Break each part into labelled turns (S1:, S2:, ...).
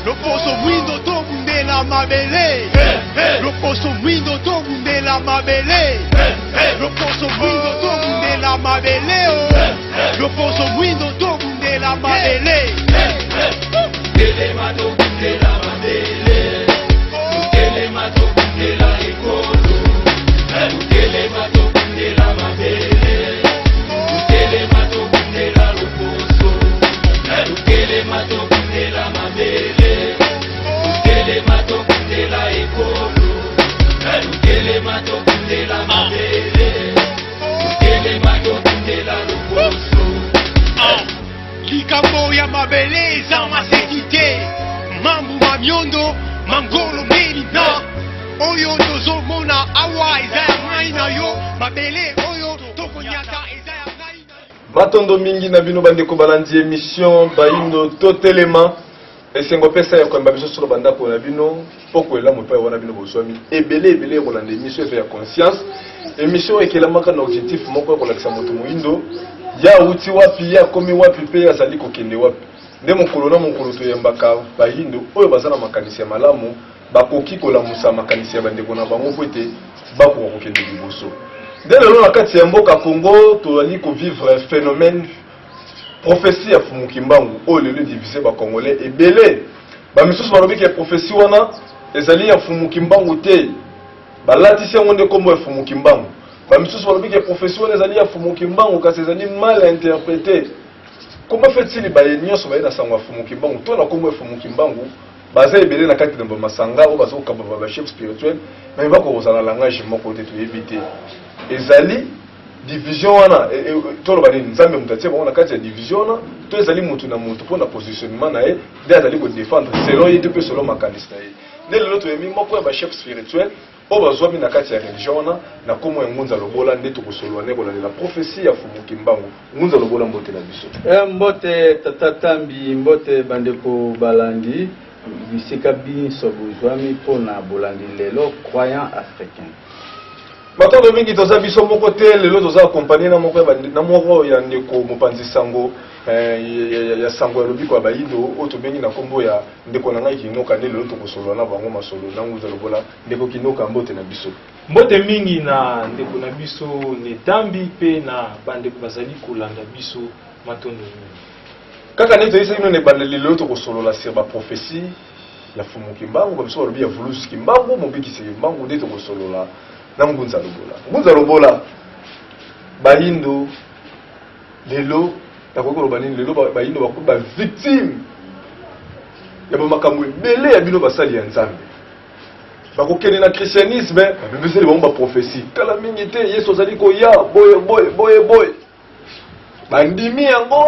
S1: Loposo mwindo to bundela mabele. Loposo mwindo to bundela mabele. Loposo mwindo to bundela mabele. Loposo mwindo to bundela mabele.
S2: Tele mato bundela mabele. Tele mato bundela ekolo. Tele mato bundela mabele. Tele mato bundela loposo. Tele mato bundela mabele. Tele mato bundela ekolo. Tele mato bundela mabele. Tele mato bundela loposo.
S1: Likambo ya mabeleza masekite. Mambu mamyondo mangolo melina. Oyo tozomona awa eza ya ngai na yo. Mabele oyo tokonyata eza ya ngai na yo.
S3: Matondo mingi na bino bandeko balandi émission Bayindo totelema. Esengo pesa ya kwamba biso solo bandako na bino poko ela mopa wana bino boswami ebele kolanda émission ya conscience. Émission ekelamaka na objectif moko ko lakisa moto moyindo ya uti wapi ya komi wapi pe azali kokende wapi. Nde mokolo na mokolo toyembaka bayindo oyo bazana makanisi ya malamu bakoki kolamusa makanisi ya bandeko na bango pote bakoka kokende liboso. Nde lelo na kati ya mboka Congo tozali ko vivre phénomène prophétie ya Fumukimbangu oyo lelo divisé ba Congolais ebele. Ba misusu balobi ke prophétie wana ezali ya Fumukimbangu te. Balatisi yango nde kombo ya Fumukimbangu. Ba misusu balobi ke prophétie wana ezali ya Fumukimbangu kasi ezali mal interprété. Comment fait-il ba nyonso ba na sangwa Fumukimbangu to na kombo ya Fumukimbangu baza ebele na kati na masanga o bazo kamba ba chef spirituel mais ba ko kozala langage moko te to éviter. Ezali division wana tolo bali nzambe mutatie ba na kati ya division wana to ezali mutu na mutu pour na positionnement na ye nde azali ko défendre selon ye pe selon makanista ye. Nde lelo to yemi moko ya ba chef spirituel o bazwa mi na kati ya religion wana na komo ya ngunza lobola nde to kosolwa ne bola la prophétie ya Fumukimbangu ngunza lobola mbote na biso.
S4: Mbote tatatambi mbote bandeko balandi bisika biso bozwami pona bolandi lelo croyant africain.
S3: Matondo mingi toza biso moko te lelo toza accompagné na moko ya ndeko mopanzi sango ya sango ya lobiko ya bayindo oto bengi na kombo ya ndeko na ngai kinoka nde lelo tokosolwa na bango masolo na nguza lobola ndeko kinoka mbote na biso.
S5: Mbote mingi na ndeko na biso netambi pe na bandeko bazali kolanda biso matondo mingi.
S3: Kaka nito isa ino ne bandeli lelo tokosolola sur ba prophétie ya Fumukimbangu ba biso balobi ya Vuluskimbangu mobikisi Kimbangu nde tokosolola na ngunza lobola. Ngunza lobola bayindo lelo takoko banini lelo bayindo bakuba victime ya makambo ebele ya bino basali ya nzambe. Bakokende na christianisme babebeseli bango ba prophétie kala mingi te Yesu azali koya boye bandimi yango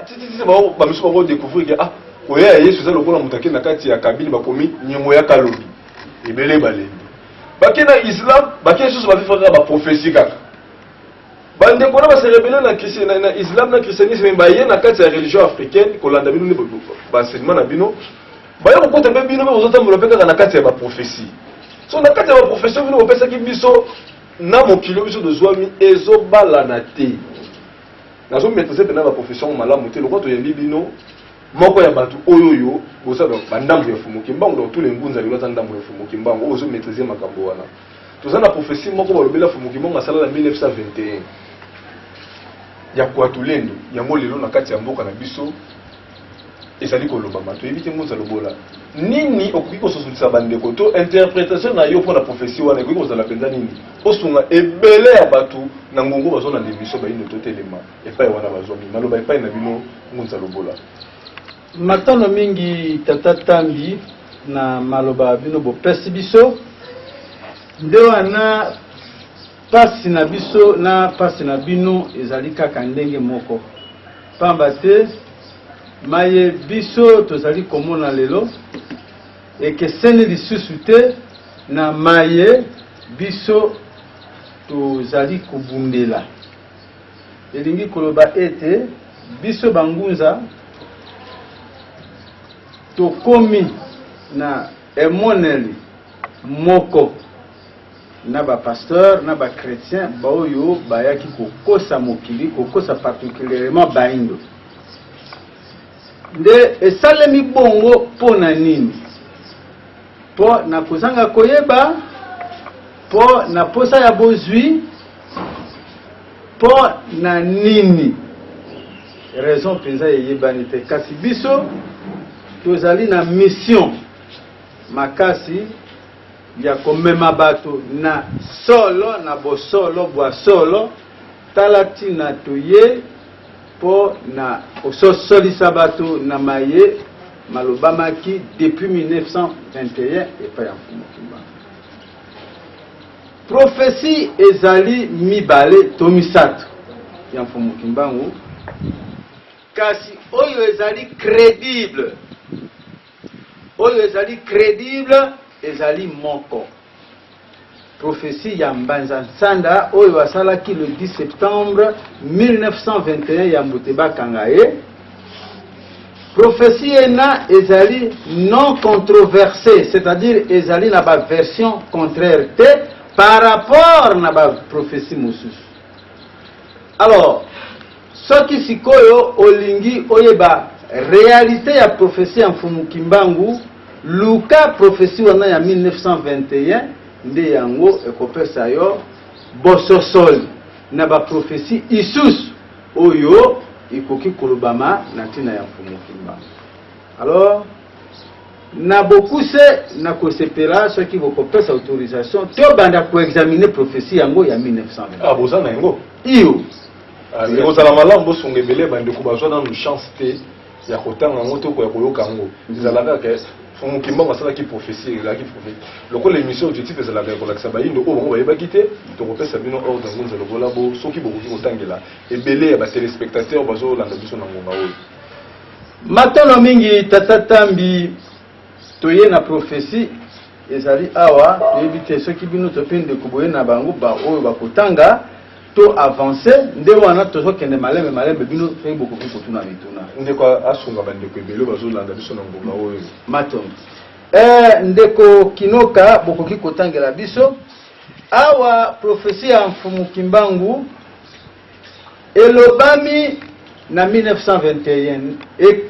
S3: titi ba miso ba découvrir que oya Yesu azali lokola mutake na kati ya kabili bakomi nyongo ya kalobi ebele balembi. Bakena Islam bakena susu bafifaka ba prophétie kaka. Bande kona ba se rebeller na Islam na christianisme baye na kati ya religion africaine kolanda bino ne ba enseignement na bino. Baya ko kote bino be ozotambola pe kaka na kati ya ba prophétie. So na kati ya ba prophétie bino opesa ki biso na mokilo biso dozwami ezobala na te. Nazo maîtriser pena ba profession malamu te lokwa to yembi bino moko ya batu oyoyo bosaba bandambu ya Fumukimbangu do tous les ngunza lelo ndambu ya Fumukimbangu ozo maîtriser makambo wana. Toza na prophétie moko balobela Fumukimbangu asala na 1921 ya kwatulendo yango lelo na kati ya mboka na biso ezali koloba mato evite ngunza lobola nini okoki kososolisa bandeko to interprétation na yo pour la prophétie wana ekoki kozala penza nini osunga ebele ya batu na ngongo bazona ndemiso bayindo totelema epai wana bazwami maloba epai na bino ngunza lobola.
S4: Matondo mingi tatatambi na maloba bino bopesi biso nde wana pasi na biso na pasi na bino ezali kaka ndenge moko pamba te maye biso tozali komona lelo ekeseni lisusu te na maye biso tozali kubundela elingi koloba ete biso bangunza tokomi na emoneli moko na ba pasteur na ba chrétien baoyo bayaki kokosa mokili kokosa particulièrement bayindo nde esalemi bongo pona nini po na kozanga koyeba po na posa ya bozwi po na nini raison penza yebani te kasi biso tozali na mission makasi ya komema bato na solo na bosolo bwa solo talati na toye po na ososolisa bato na maye malobamaki depuis 1921 epa ya mfumu Kimbangu. Prophétie ezali mibale to misato ya mfumu Kimbangu kasi oyo ezali crédible ezali moko prophétie ya Mbanza Nsanda oyo asalaki le 10 septembre 1921 ya Muteba Kangaye. Prophétie ena ezali non controversée, c'est-à-dire ezali na ba version contraire te par rapport na ba prophétie mosusu. Alors soki sikoyo olingi oyeba réalité ya prophétie ya mfumu Kimbangu luka prophétie wana ya 1921 nde yango ekopesa yo bososoli na ba prophétie isusu oyo ikoki kolobama na ntina ya mfumu Kimbangu. Alors na bokuse na kosepela soki bokopesa autorisation to banda ko examiner prophétie yango ya 1920.
S3: Ah bozana yango
S4: iyo
S3: ekozala malamu bosongebele bandeko bazwa nanu chance te ya kotanga yango to ya koyoka yango ezalaka ke mfumu Kimbangu asalaki prophétie ezalaki prophétie lokola émission objectif ezalaka kolakisa bayindo oyo bango bayebaki te tokopesa bino ordre ngunza lokola bo soki bokoki kotangela ebele ya batelespectateur bazolanda biso na ngonga oyo
S4: matono mingi tata Tambi toye na prophétie ezali awa toyebi te soki bino topende koboye na bango ba oyo bakotanga to avancer nde wana tozokende malembe bino soki bokoki kotuna mituna
S3: ndeko asunga bandeko ebele bazolanda biso na ngonga oyo
S4: matono ndeko Kinoka bokoki kotangela biso awa prophétie ya mfumu Kimbangu elobami na 1921 et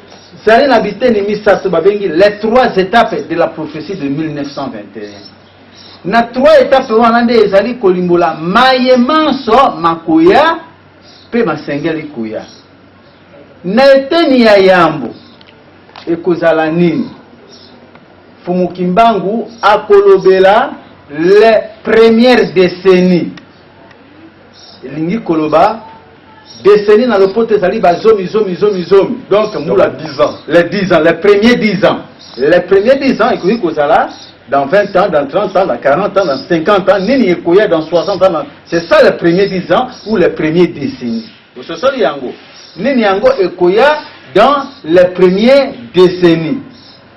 S4: zali na biteni misato babengi les 3 étapes de la prophétie de 1921. Na 3 étapes wana nde ezali kolimbola mayemanso makoya pe masengeli koya. Na eteni ya yambo ekozala nini? Mfumu Kimbangu akolobela les premières décennies. Elingi koloba décennies dans le pote ezali ba zomi. Donc moula
S3: 10 ans.
S4: Les 10 ans, les premiers 10 ans. Les premiers 10 ans ekoki kozala dans 20 ans, dans 30 ans, dans 40 ans, dans 50 ans, nini ekoya dans 60 ans. C'est ça les premiers 10 ans ou les premiers décennies. C'est ça yango. Nini yango ekoya dans les premières décennies.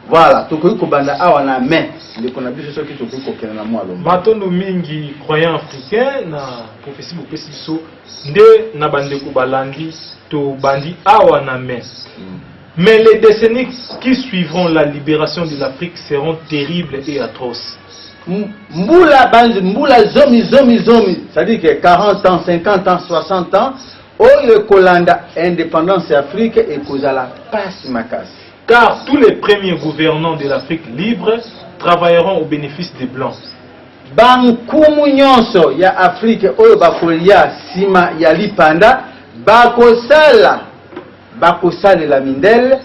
S4: Voilà, tokoki kobanda awa na main. Ndeko na biso soki tokoki kokena na mwalo.
S5: Matondo mingi croyant africain na prophétie bopesi biso nde na bandeko balandi to bandi awa na main. Mais les décennies qui suivront la libération de l'Afrique seront terribles et atroces.
S4: Mboula zomi. C'est-à-dire que 40 ans, 50 ans, 60 ans, oyo kolanda indépendance Afrique et kozala passe makasi.
S5: Car tous les premiers gouvernants de l'Afrique libre travailleront au bénéfice des Blancs.
S4: Bankumu nyonso ya Afrique oyo bakolia sima ya lipanda bakosala la mindele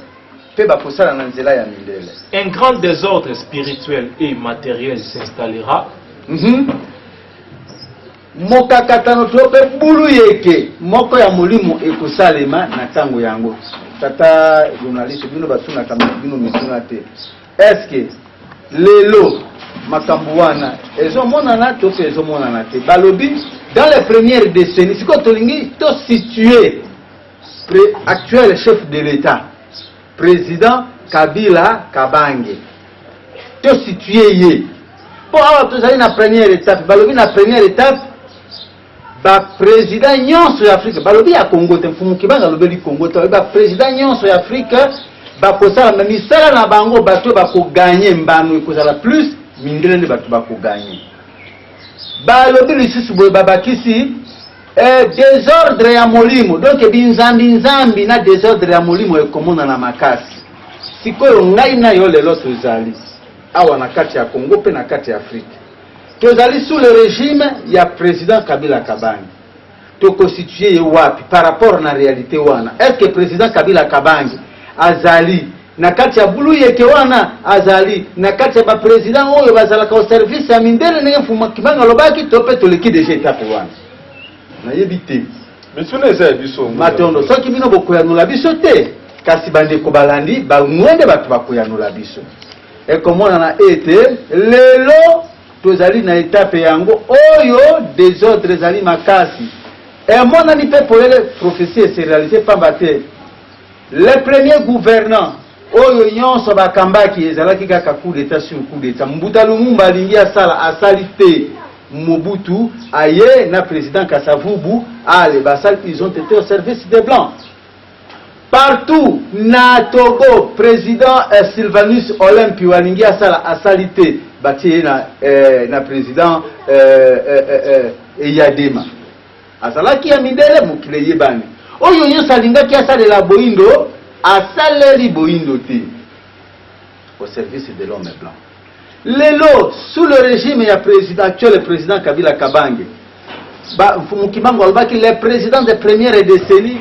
S4: pe bakosala na nzela ya mindele.
S5: Un grand désordre spirituel et matériel s'installera.
S4: Mokakatano tope bulu yeke moko ya molimo ekosalema na tango yango. Tata journaliste bino batuna kama bino mituna te. Est-ce que lelo makambo wana ezomonana to pe ezomonana te balobi dans les premières décennies siko tolingi to situer actuel chef de l'État président Kabila Kabange to situer ye pour avoir tout ça na première étape balobi na première étape ba président nyonso ya Afrique balobi ya Congo te mfumu Kimbangu lobeli Congo te ba président nyonso ya Afrique ba kosala na misala na bango bato ba ko gagner mbano ekozala plus mindele nde bato ba ko gagner balobi lisusu boye babakisi désordre ya molimo donc binzambi na désordre ya molimo ekomona na makasi sikoyo ngai na yo lelo tozali awa na kati ya Congo pe na kati ya Afrique tozali sous le régime ya président Kabila Kabange to constituer wapi par rapport na réalité wana est-ce que président Kabila Kabange azali na kati ya bulu yeke wana azali na kati ya ba président oyo bazalaka au service ya mindele ndenge Fuma Kibanga lobaki to pe to leki déjà étape wana na yebite
S3: mais tuna eza biso
S4: matondo soki bino bokoyanula biso te kasi bandeko balandi bangwende bato bakoyanula biso ekomona na ete lelo tozali na étape yango oyo désordre ezali makasi emonani mpe polele prophétie se réalisé pamba te le premier gouvernant oyo nyonso bakambaki ezalaki kaka coup d'état sur coup d'état Mbuta Lumumba alingi asali te Mobutu aye na président Kasavubu ale basal ils ont été au service des blancs partout na Togo président Sylvanus Olympe walingi asali te batie na président Eyadema asalaki ya mindele mokile yebani oyo nyonso alingaki asalela boindo asaleli boindo te au service de l'homme blanc lelo sous le régime ya président actuel le président Kabila Kabange Fuma Kibanga alobaki le président de première décennie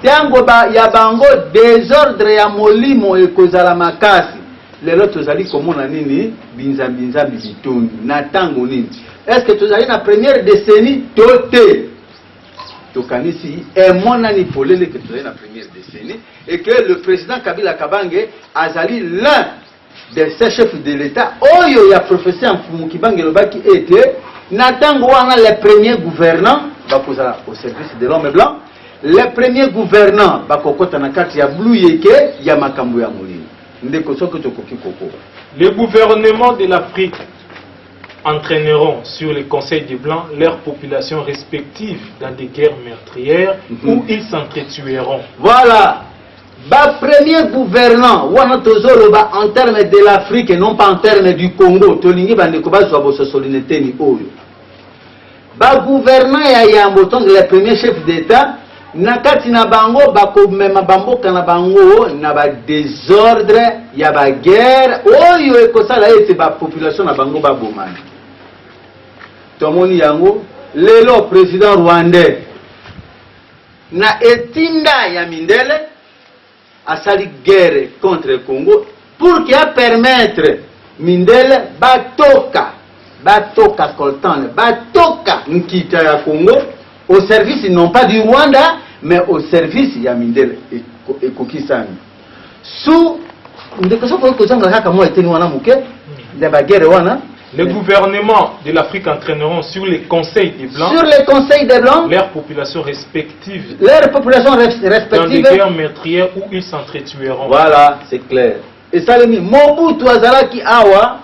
S4: tango ya bango désordre ya molimo ekozala makasi lelo tozali komona nini binzambi bitondi na tango nini est-ce que tozali na première décennie tote tokanisi emonani polele que tozali na première décennie et que le président Kabila Kabange azali l'un des chefs de l'État oyo ya professeur Fuma Kibanga lobaki ete na tango wana les premiers gouvernants bakozala au service de l'homme blanc les premiers gouvernants bakokota na kati ya blue yeke ya makambo ya molimo ndeko soki tokoki koko.
S5: Les gouvernements de l'Afrique entraîneront sur les conseils des Blancs leurs populations respectives dans des guerres meurtrières où ils s'entretueront.
S4: Voilà. Ba premier gouvernant wana tozoloba en termes de l'Afrique et non pas en termes du Congo tolingi bandeko bazwa boso solidarité ni oyo. Ba gouvernant ya yambo tong les premiers chefs d'État nakati na bango bakomema bamboka na bango na ba désordre ya ba guerre oyo ekosala ete ba population na bango babomani tomoni yango lelo président rwandais na etinda ya mindele asali guerre contre le Congo pour qu'il permettre mindele batoka coltan batoka nkita ya Congo au service non pas du Rwanda mais au service ya mindele ekokisani sous ndekosoko kozanga kaka mo eteni wana muke na ba guerre wana.
S5: Les gouvernements de l'Afrique entraîneront sur les conseils des Blancs,
S4: sur les conseils des Blancs
S5: leurs populations respectives
S4: dans
S5: des guerres meurtrières où ils s'entretueront.
S4: Voilà, c'est clair. Et ça, Mobutu azalaki awa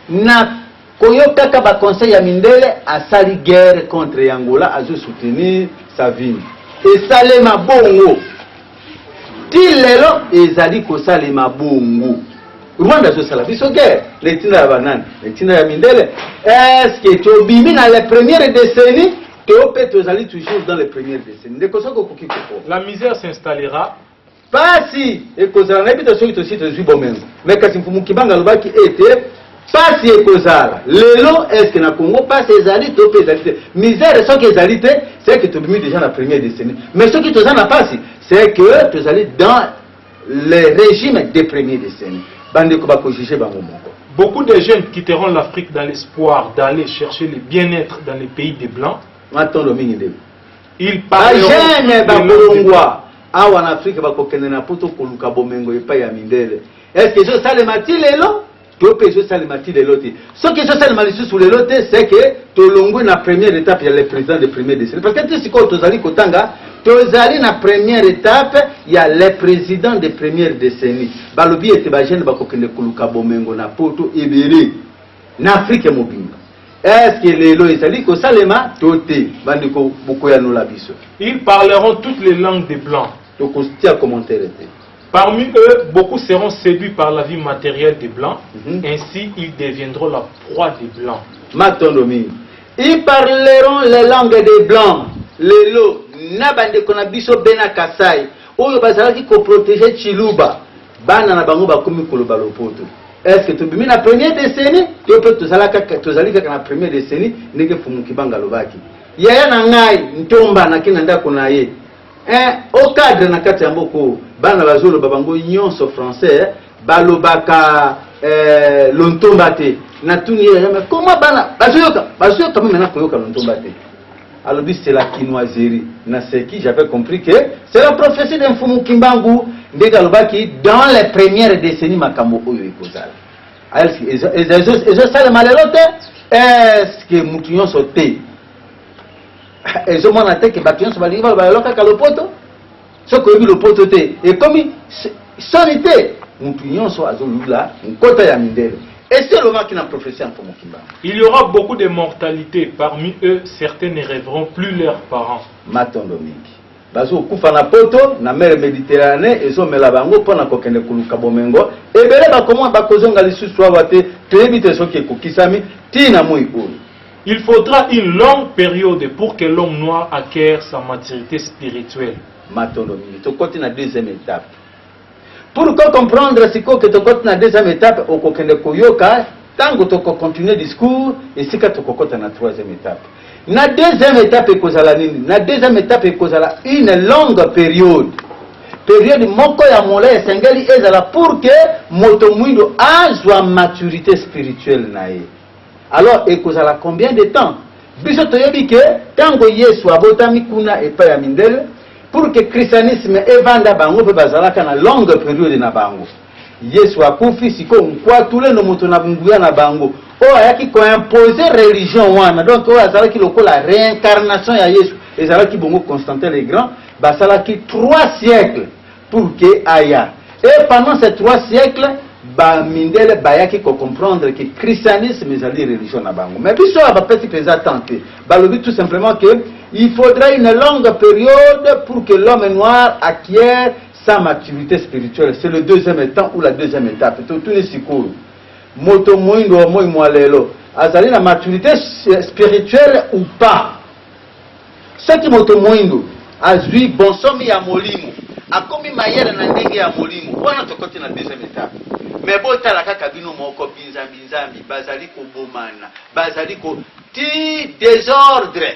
S4: na koyokaka ba conseil ya mindele asali guerre contre Angola azo soutenir Savimbi. Et salema bongo. Tilelo ezali ko salema bongo. Rwanda azosala biso guerre letina ya banani letina ya mindele est-ce que tobimi na les premières décennies tope tozali toujours dans les premières décennies ndekosoko koki koko
S5: la misère s'installera
S4: pasi ekozala na bito soki tosi tozwi bomengo mais kasi Fuma Kibanga lobaki ete pasi ekozala lelo est-ce que na Congo pasi ezali tope ezali te misère soki ezali te c'est que tobimi déjà na première décennie mais soki toza na pasi c'est que tozali dans les régimes des premières décennies.
S5: Beaucoup de jeunes quitteront l'Afrique dans l'espoir d'aller chercher le bien-être dans les pays des Blancs. Ils parleront
S4: est-ce que je sais le matin ce que je sais le matin sur les lots, c'est que Tolongo na première étape, il y a le président de première décennie. Parce que si Tozali Kotanga, Tozali na première étape, il y a le président de première décennie. Balobi et Tebajene Bakokende Koluka Bomengo na Poto Ebere, na Afrique Mobimba. Est-ce que les lois Ezali Kosalema Tote Bandiko Bokoya no Labiso?
S5: Ils parleront toutes les langues des Blancs. Parmi eux, beaucoup seront séduits par la vie matérielle des Blancs. Ainsi, ils deviendront la proie des Blancs.
S4: Matondomi. Ils parleront les langues des blancs. Lelo, nabande konabiso bena kasai. Oyo bazalaki ko protéger Chiluba. Bana na bango bakomi koloba lopoto. Est-ce que tu bimi na première décennie? Tu peux tozalika na première décennie ndenge fumuki banga lobaki. Yaya na ngai ntomba na kinanda kona ye. Au cadre na kati ya mboko bana bazolo babango nyonso français balobaka lontomba te. Na tuni mais comment bana bazoyoka même na koyoka lontomba te. Alors c'est la quinoiserie. Na seki j'avais compris que c'est la prophétie d'un Mfumu Kimbangu ndenge alobaki dans les premières décennies makambo oyo ekozala. Ezo sala malelo te est-ce que mutu nyonso te. Ezo mona te ke bato nyonso balingi baloka ka lopoto. Soko yebi lopoto te et comme sonité mutu nyonso azolula nkota ya mindele. Et c'est le moment qui n'a prophétie en Mfumu Kimbangu.
S5: Il y aura beaucoup de mortalité. Parmi eux, certains ne rêveront plus leurs parents.
S4: Matondo mingi. Bazo kufa na poto na mer Méditerranée ezo mela bango pona kokende kuluka bomengo. Ebele ba comment ba kozonga lisusu wate tebite soki kokisami tina moi oyo.
S5: Il faudra une longue période pour que l'homme noir acquiert sa maturité spirituelle.
S4: Matondo mingi. To koti na deuxième étape. Pour comprendre ce que tu as na deuxième étape, au kokende koyoka, tango to continuer discours et si ka to kokota na troisième étape. Na deuxième étape ekozala nini? Na deuxième étape ekozala une longue période. Période moko ya mola esengeli ezala pour que moto mwindo azwa maturité spirituelle na ye. Alors ekozala combien de temps? Biso toyebi ke tango Yesu abotami kuna epa ya mindele pour que christianisme evanda bango pe bazalaka na longue période na bango. Yesu akufi siko nkwatule no moto na bunguya na bango. O ayaki ko imposer religion wana. Donc o azalaki lokola réincarnation ya Yesu. Ezalaki bongo Constantin le Grand basalaki 3 siècles pour que aya. Et pendant ces 3 siècles ba mindele bayaki ko comprendre que christianisme ezali religion na bango. Mais biso ba petit pesa tenter. Balobi tout simplement que il faudra une longue période pour que l'homme noir acquiert sa maturité spirituelle. C'est le deuxième état ou la deuxième étape. Tout est si cool. Moto moindo moi moalelo. Azali la maturité spirituelle ou pas. Ce qui moto moindo azui bonsomi ya molimo. Akomi mayere na ndenge ya molimo. Wana tokoti na deuxième étape. Mais bon tala kaka bino moko binzambi bazali ko bomana. Bazali ko ti désordre.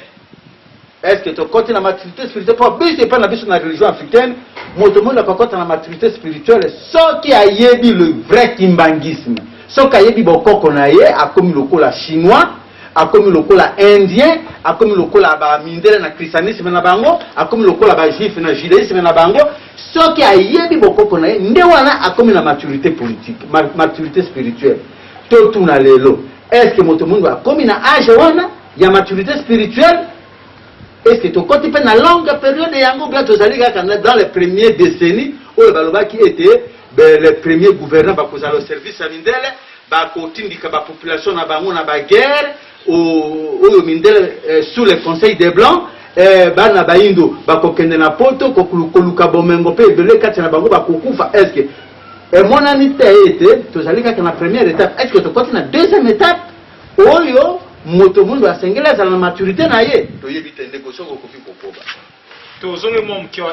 S4: Est-ce que tu as la maturité spirituelle? Pour ne pas la religion africaine, mon monde a pas la maturité spirituelle. Ce qui a yébi le vrai kimbangisme, ce qui a yébi beaucoup qu'on a yé, a comme le cola chinois, a comme le cola indien, a comme le cola mindele na christianisme na bango, a comme le cola juif na judaïsme na bango. Ce qui a yébi beaucoup qu'on a yé, ndewana a comme la maturité politique, maturité spirituelle. Tout na lelo. Est-ce que mon monde a comme une âge wana, il y a maturité spirituelle? Est-ce que tu côté fait une longue période de yango bien dans les premières décennies où le baloba qui était les premiers gouvernants bakozala au service à mindele bakotindika ba population na bango na ba guerre au mindele sous le conseil des blancs bana baindo bakokende na poto kokuluka bomengo pe belé kati na bango bakokufa. Est-ce que et mon anité était tozalika na première étape? Est-ce que tu côté na deuxième étape oyo moto mundu asengela za la maturité na ye toyebite ndeko soko kofi kokoba?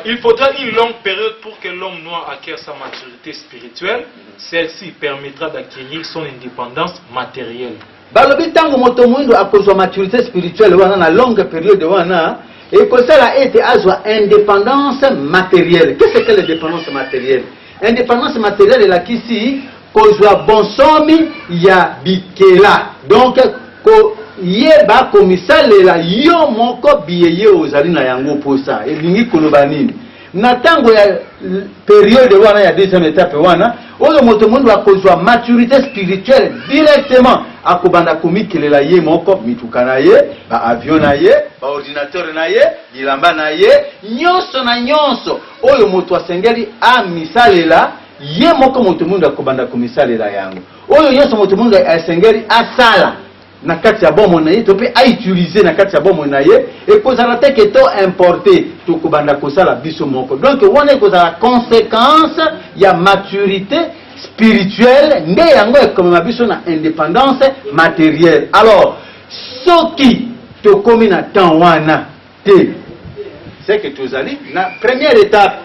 S5: Il faudra une longue période pour que l'homme noir acquiert sa maturité spirituelle. Celle-ci permettra d'acquérir son indépendance matérielle.
S4: Balobi tango moto mundu akozwa maturité spirituelle wana na longue période wana et que ça a été azwa indépendance matérielle. Qu'est-ce que l'indépendance matérielle? Indépendance matérielle est la kisi kozwa bonsomi ya bikela. Donc ko yeba komisalela yo moko biyeye ozali na yango posa elingi koloba nini na tango ya période wana ya deuxième étape wana oyo moto mundu akozwa maturité spirituelle directement akobanda komikelela ye moko mituka na ye ba avion na ye ba ordinateur na ye bilamba na ye nyonso na nyonso oyo moto asengeli amisalela ye moko moto mundu akobanda komisalela yango oyo nyonso moto mundu asengeli asala na kati ya bomo na ye to pe a utiliser na kati ya bomo na ye et kozala te ke to importer to kobanda kosala biso moko. Donc wana kozala conséquence ya maturité spirituelle nde yango ekomema biso na indépendance matérielle. Alors soki tokomi na temps wana te. C'est que tozali na première étape.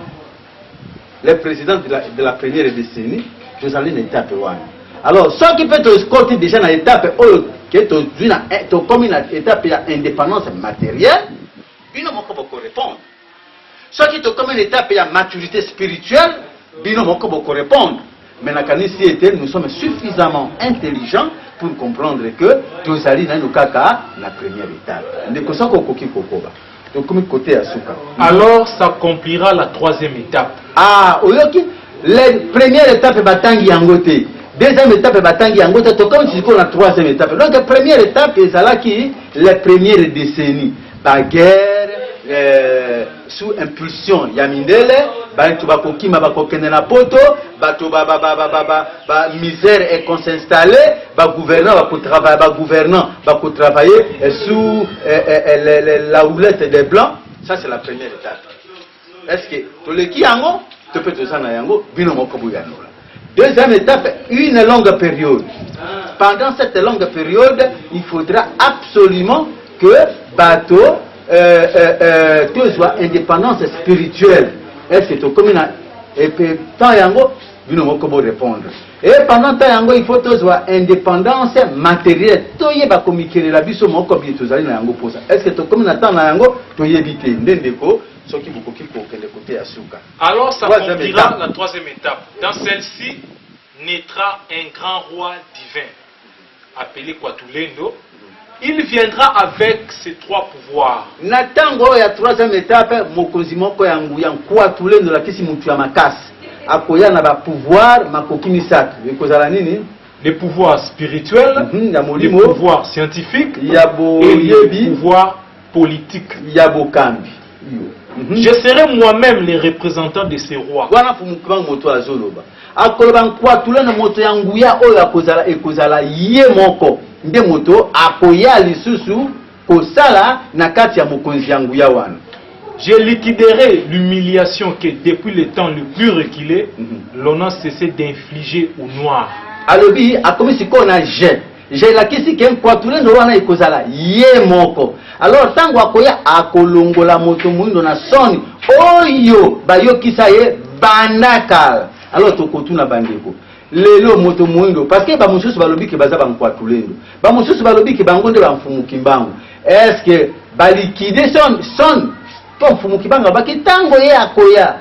S4: Le président de la première décennie, tozali na étape wana. Alors, ce qui peut te côté déjà dans l'étape que tu comme une étape d'indépendance matérielle, bino moko boko répondre. Ce qui te comme une étape de maturité spirituelle, bino moko boko répondre. Mais nous sommes suffisamment intelligents pour comprendre que tous allons dans la première étape. Donc, côté Asuka.
S5: Alors, s'accomplira la troisième étape.
S4: Ah, la première étape est batangi yangote. Deuxième étape est batangi yangote. Comme si c'est la troisième étape. Donc, la première étape est la première décennie. La guerre sous impulsion Yamindele, bato bakokima bakokende na poto, bato ba misère est qu'on s'installer, ba gouvernant travailler sous la houlette des blancs. Ça c'est la première étape. Est-ce que to le ki yango, to peut to sana yango bino moko buyano. Deuxième étape, une longue période. Pendant cette longue période, il faudra absolument que bateau que soit indépendance spirituelle. Est-ce que comme et puis tant yango bino moko bo répondre. Et pendant tant yango il faut que soit indépendance matérielle. Toye ba komikele la biso moko bi tozali na yango posa. Est-ce que to comme na tant na yango toyebite ndendeko soki bukoki ko kende côté asuka.
S5: Alors ça accomplira la troisième étape. Dans celle-ci naîtra un grand roi divin appelé Kwatulendo. Il viendra avec ses trois pouvoirs.
S4: Natango ya troisième étape mokonzi moko yangu yankwa tulendo la kisi mutu ya makasi. Akoya na ba pouvoir makoki misatu. Ekozala nini?
S5: Les pouvoirs spirituels, les pouvoirs scientifiques et les pouvoirs politiques.
S4: Yabokambi.
S5: Je serai moi-même les représentants de ces rois.
S4: Wana fumukibango moto azoloba. Akoloba nkwa tulendo moto yangu ya oyo akozala ekozala ye moko. Nde moto akoya lisusu kosala na kati ya mokonzi yangu ya wana.
S5: Je liquiderai l'humiliation que depuis le temps le plus reculé, l'on a cessé d'infliger aux Noirs.
S4: Alobi akomisi kona je la kisi ken kwa tulendo wana ekozala ye moko. Alors tango akoya akolongola moto muindo na soni oyo bayokisa ye banakala. Alors tokotuna bandeko. Lelo moto muindo parce que ba mususu balobi ke baza bankwa tulendo. Ba mususu balobi ke bangonde ba mfumuki mbangu. Est-ce que ba liquider son to mfumuki mbangu ba kitango ye akoya.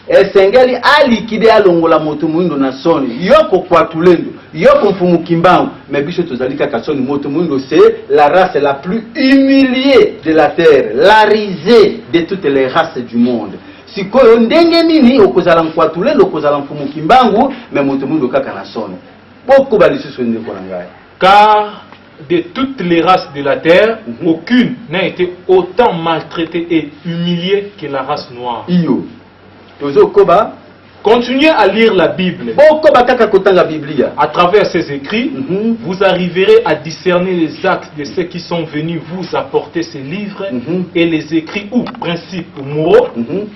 S4: Esengeli a liquider alongola moto muindo na soni. Yoko kwa tulendo, yoko mfumuki mbangu. Mais biso tozalika ka soni moto muindo c'est la race la plus humiliée de la terre, la risée de toutes les races du monde. Sikoyo ndenge nini okozala nkwatulendo okozala mfumuki mbangu mais moto mundo kaka na sono boko balisusu ndeko na ngai.
S5: Car de toutes les races de la terre, aucune n'a été autant maltraitée et humiliée que la race noire.
S4: Iyo tozo koba
S5: continuez à lire la Bible.
S4: Boko bakaka kotanga Biblia.
S5: À travers ces écrits, vous arriverez à discerner les actes de ceux qui sont venus vous apporter ces livres et les écrits ou principes moraux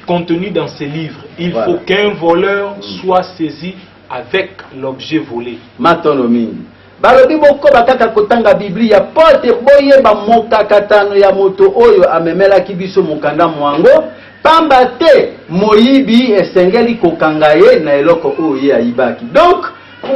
S5: contenus dans ces livres. Il faut qu'un voleur soit saisi avec l'objet volé.
S4: Matonomi. Balobi boko bakaka kotanga Biblia pote boye ba mokakatano ya moto oyo amemela kibiso mokanda mwango. Pambate moyibi esengeli kokangaye na eloko oye aibaki. Donc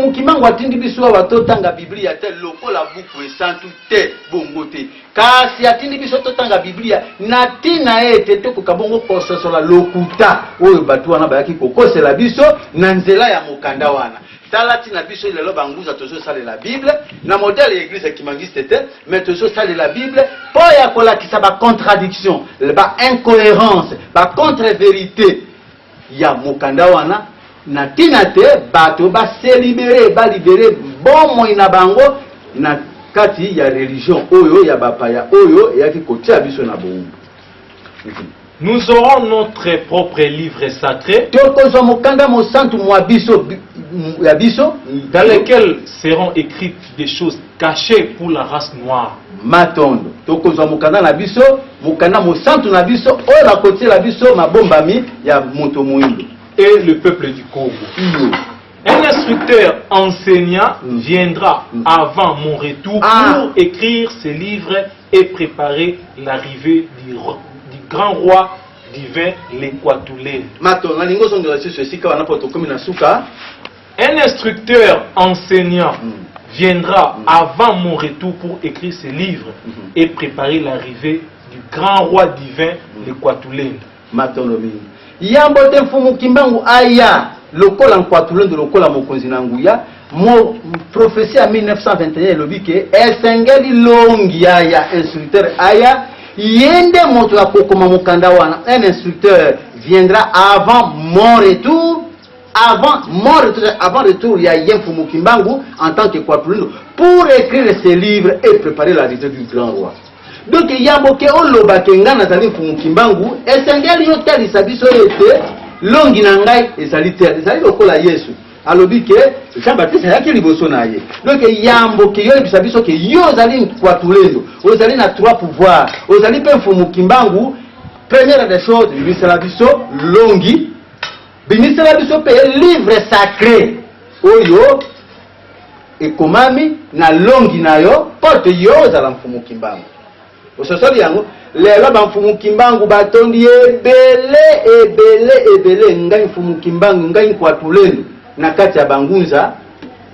S4: mukimango atindi biso watotanga Biblia te lokola buku esantu te bongo te. Kasi atindi biso totanga Biblia na tina ete te kokabongo kososola lokuta oyo batu wana bayaki kokosela biso na nzela ya mokanda wana. Talati na biso lelo banguza tozo sale la Bible na modèle l'église kimangiste te mais tozo sale la Bible po ya kolakisa ba contradiction ba incohérence ba contre-vérité ya mokanda wana na tina te bato ba se libérer ba libérer bomo ina bango na kati ya religion oyo ya bapaya oyo ya ki kotia biso na bongo.
S5: Nous aurons notre propre livre sacré dans lequel seront écrites des choses cachées pour la race noire. Et le peuple du Congo. Un instructeur enseignant viendra avant mon retour pour écrire ces livres et préparer l'arrivée du grand roi divin, l'Équatoulène. Un instructeur enseignant viendra avant mon retour pour écrire ce livre et préparer l'arrivée du grand roi divin, l'Équatoulène.
S4: Yambote mfumu kimbangu aya lokola nkwatulendo lokola mokonzi nanguya mo prophétie en 1921 lobike esengeli longi aya instructeur aya yende moto ya kokoma mokanda wana. Un instructeur viendra avant mon retour, avant retour ya mfumu kimbangu en tant que kwatulendo pour écrire ce livre et préparer l'arrivée du grand roi. Donc yamboke oloba kenga nazali mfumu kimbangu esengeli yo talisa biso ete longi na ngai ezali te ezali lokola Yesu alobi ke Jean Baptiste yaki liboso na ye. Donc yamboke yo ebisa biso ke yo ozali kwatulendo ozali na trois pouvoirs ozali pe mfumu kimbangu. Première des choses bimisela biso longi bimisela biso pe livre sacré oyo ekomami na longi na yo porte yo ozala mfumu kimbangu. Ososoli yango lelo ba mfumu kimbangu batondi ebele ngai mfumu kimbangu ngai kwatulendo na kati ya bangunza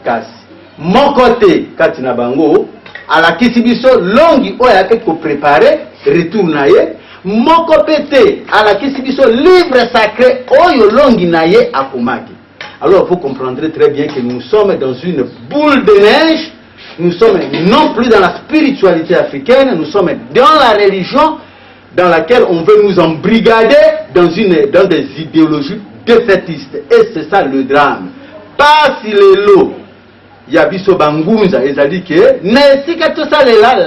S4: kasi moko te kati na bango alakisi biso longi oyo yake ko préparer retour na ye moko pete alakisi biso livre sacré oyo longi na ye akomaki. Alors vous comprendrez très bien que nous sommes dans une boule de neige. Nous sommes non plus dans la spiritualité africaine, nous sommes dans la religion dans laquelle on veut nous embrigader dans des idéologies défaitistes. Et c'est ça le drame. Pas si les lots, Yabiso Bangunza, ils ont dit que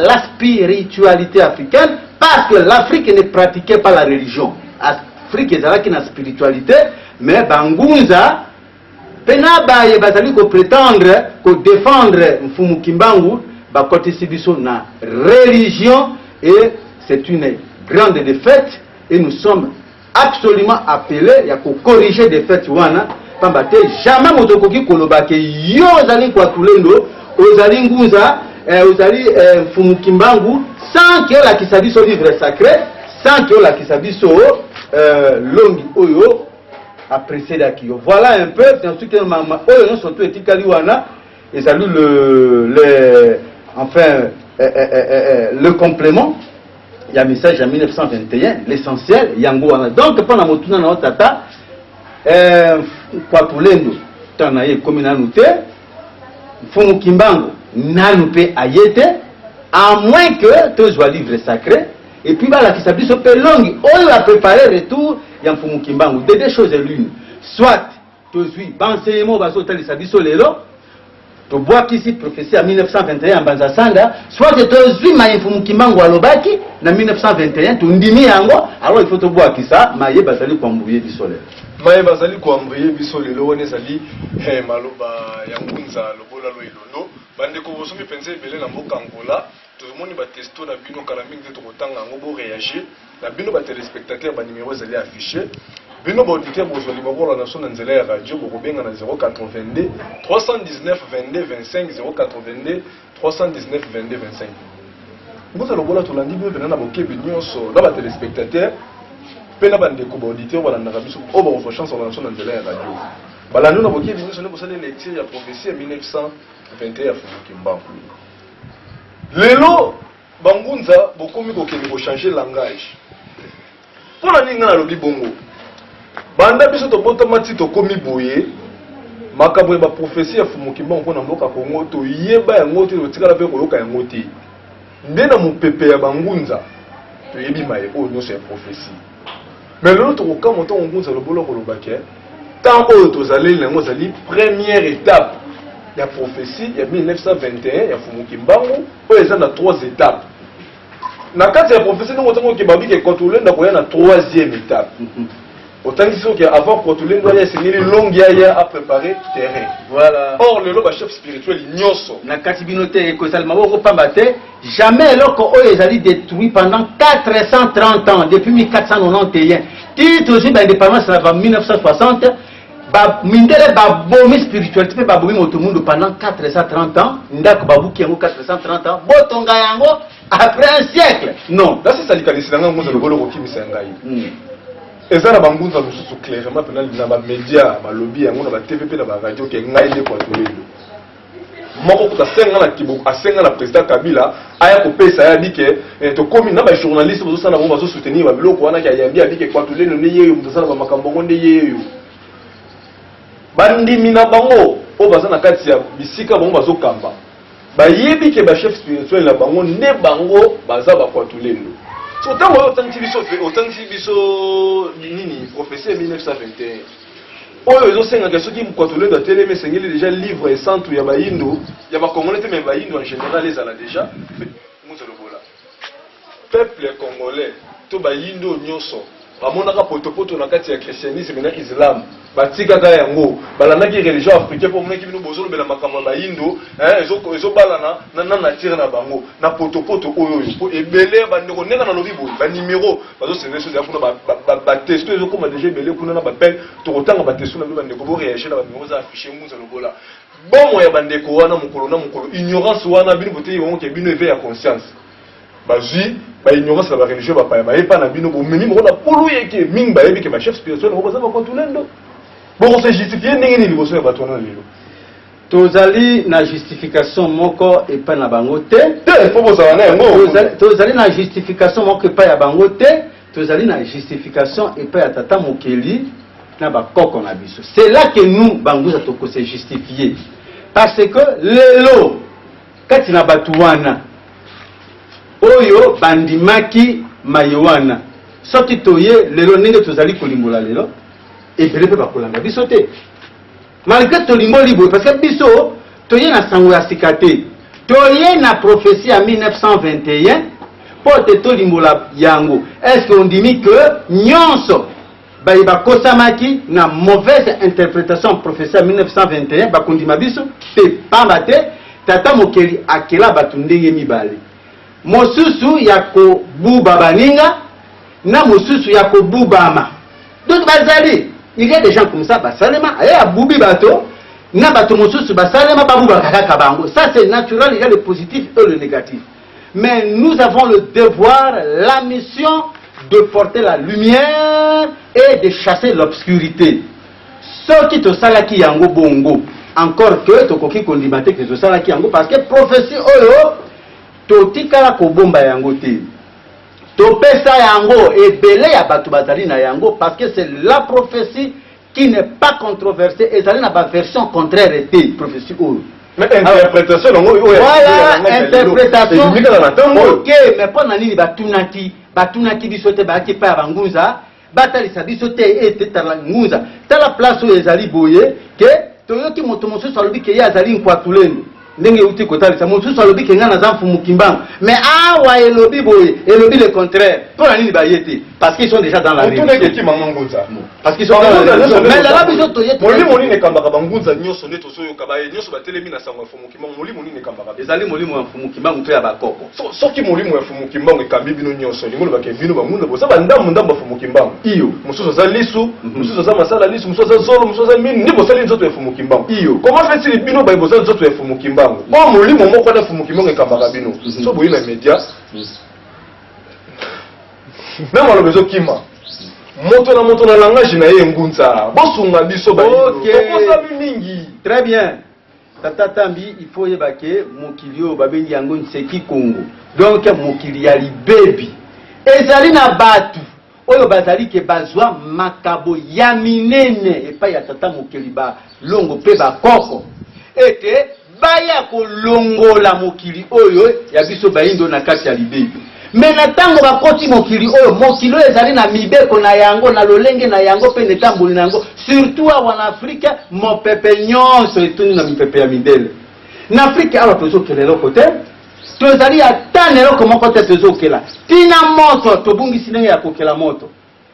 S4: la spiritualité africaine, parce que l'Afrique ne pratiquait pas la religion. L'Afrique est la spiritualité, mais Bangunza, Penaba ye bazali ko prétendre ko défendre mfumu kimbangu ba côté sibiso na religion et c'est une grande défaite et nous sommes absolument appelés ya ko corriger défaite wana pambate jamais motokoki koloba ke yo zali kwa tulendo ozali ngunza ozali mfumu kimbangu sans que la kisabiso livre sacré sans que la kisabiso longi oyo apprécié d'Akio. Voilà un peu, c'est un truc que maman, oh, surtout etikali wana, et salut le complément. Il y a un message en 1921, l'essentiel, yango wana. Donc pendant motuna na tata, kwa tulendo, tanaye komina nute, fumu kimbango, nanupe ayete, à moins que tu sois livre sacré. Et puis voilà qui s'habille sur longue, on va préparer retour yamfumu kimbangu. Deux choses l'une. Soit tu suis enseignement baso tali s'habille sur les lots, tu vois qu'ici prophétie en 1921 en Banzasanga, soit tu suis yamfumu kimbangu à l'obaki, en 1921 tu ndimi yango, alors il faut te voir qui ça, maye basali kwa mbouye du soleil.
S3: Maye basali kwa mbouye du soleil, lo wane sali, he maloba yangunza lobola lo ilondo, bande ko bosomi penser belé na mboka Angola. Tout le monde va tester la bino kalaming de ton temps en réagir. La bino va téléspectateur va numéro zali affiché. Bino va auditeur pour le numéro la nation d'Anzela radio pour bien en 082 319 22 25 082 319 22 25. Vous allez voir tout lundi bien venant à boquer bino sur la téléspectateur. Pena bande ko auditeur wala na rabiso o ba on chance sur la nation d'Anzela radio. Bala nous na boquer bino sur le pour ça les lectures ya prophétie 1921 Fumukimbangu. Lelo bangunza bokomi kokende ko changer langage. Pour la ninga na lobi bongo. Banda biso to botomati to komi boye. Makabo ba prophétie ya Fumukimbangu mpona mboka Kongo to yeba ya ngoti to tikala pe koyoka ya ngoti. Ndena mopepe ya bangunza to yebi maye o nyose ya prophétie. Mais lelo to ko moto ngunza lobolo ko lobake. Tant o to zali lengo zali première étape. Il y a prophétie, il y a 1921, il y a Fumukimbangu, il y a 3 étapes. Dans le cadre de la prophétie, nous avons dit que Kotulendo il y a 3e étape. Autant qu'avant Kotulendo, il y a une longue à préparer terrain. Voilà. Or, le chef spirituel, il n'y a pas.
S4: Jamais l'or est allé détruit pendant 430 ans, depuis 1491. Titre aussi d'indépendance en 1960. Mindele babomi spiritualité babomi moto mundo pendant 430 ans ndako babuki yango 430 ans botonga yango après un siècle. Non.
S3: Là, c'est ça qui est dans le bolo qui me et ça, la bangunza nous clairement pendant les médias, les lobbies, les TVP, les radios qui ngaïle pour tout le monde. Moi, quand je suis président Kabila, il a dit que les journalistes vont soutenir les gens qui ont dit que tout le monde est bandi mina bango o baza na kati ya bisika bango bazokamba bayebi ke ba chef spirituel na bango ne bango baza bakwatulendo so tango otangi biso nini prophétie 1921 oyo ezosenga ke soki mkwatulendo atelemi esengeli déjà livre centre ya bayindo ya bakongolais te mais bayindo en général ezala déjà muzolobola peuple congolais to bayindo nyonso bamonaka potopoto na kati ya christianisme na islam batikaka yango balandaki religion africaine pour monaki bino bozolobela makambo bayindo ezobalana na nature na bango na potopoto oyo po ebele bandeko ndenge na lobi boye banimero bazosende so ya kuna batesto ezokoma déjà ebele kuna na bapel tokotanga batesto na bandeko boreagir na bandeko za afficher muza lobola bomo ya bandeko wana mokolo na mokolo ignorance wana bino bote yongo ke bino éveil ya conscience bazui ba ignorance la religion ba pa ba na bino bo memi mo na polu yeke ming ba yebi ke ba chef spirituel ko baza ba kontulendo bon se justifier ndenge ni liboso ya bato na lelo
S4: tozali na justification moko et pas na bango te
S3: faut boza na yango
S4: tozali na justification moko et pas ya bango te tozali na justification et pas ya tata mokeli na ba koko na biso. C'est là que nous banguza toko se justifier parce que lelo kati na batuwana oyo bandimaki mayowana soki toye lelo ndenge tozali kolimbola lelo ebele pe bakolanda biso te malgré tolimboli boye parce que biso toye na sango ya sika te toye na prophétie ya 1921 po te tolimbola yango. Est-ce qu'on dit que nyonso bayi bakosamaki na mauvaise interprétation prophétie ya 1921 bakondima biso pe pamba te tata mokeli akela bato ndenge mibale mosusu ya kobuba baninga na mosusu ya kobubama donc bazali il y a des gens comme ça basalema aya bubi bato na bato mosusu basalema babuba kaka bango. Ça c'est naturel, il y a le positif et le négatif, mais nous avons le devoir, la mission de porter la lumière et de chasser l'obscurité. Ce qui te salaki yango bongo encore que tokoki kondimate que te salaki yango parce que prophétie oyo totikala kobomba yango te topesa yango ebele ya bato bazali na yango parce que c'est la prophétie qui n'est pas controversée et ezali na ba version contraire te prophétie oyo
S3: mais interprétation
S4: voilà interprétation ok mais pas na nini batunaki biso te baaki pa bangunza batalisa biso te ete tala ngunza tala place oyo ezali boye ke toyoki moto mosusu alobi ke ye azali nkwatulendo ndenge uti kotalisa mosusu alobi ke nga naza mfumukimbango mais awa elobi boye elobi le contraire mpona nini bayete parce qu'ils sont déjà dans la religion parce qu'ils sont dans la religion mais lala biso toyete
S3: molimo nini ekambaka bangunza nyonso nde tozoyoka baye nyonso batelemi na sango ya mfumukimbango molimo nini ekambaka
S4: ezali molimo ya mfumukimbango mpe ya bakoko
S3: soki molimo ya mfumukimbango ekambi bino nyonso lingolobaka bino bangunza boza bandambo ya mfumukimbango iyo mosusu aza lisu mosusu aza masala lisu mosusu aza zolo mosusu aza mini nde bosali nzoto ya mfumukimbango iyo comment fait-il bino baye boza nzoto ya mfumukimbango bon molimo moko na mfumukimbango ekambaka bino so boyi na media même maloba ezokima moto na langage na ye ngunza bosunga biso bayiosami mingi.
S4: Très bien tata Tambi il faut yeba ke mokili oyo babengi yango Nseki Congo donc mokili ya libebi ezali na batu oyo bazali ke bazwa makabo ya minene epai ya tata mokili balongo mpe bakoko ete baya kolongola mokili oyo ya biso bayindo na kati ya libebi. Mais na tango bakoti mokili oyo ezali na mibeko na yango na lolenge na yango pe netamboli na yango surtout awa na Afrika mopepe nyonso etuni na mipepe ya mindele na Afrika awa tozokela eloko te tozali ata na eloko moko te tozokela tina moto tobungisi ndenge ya kokela moto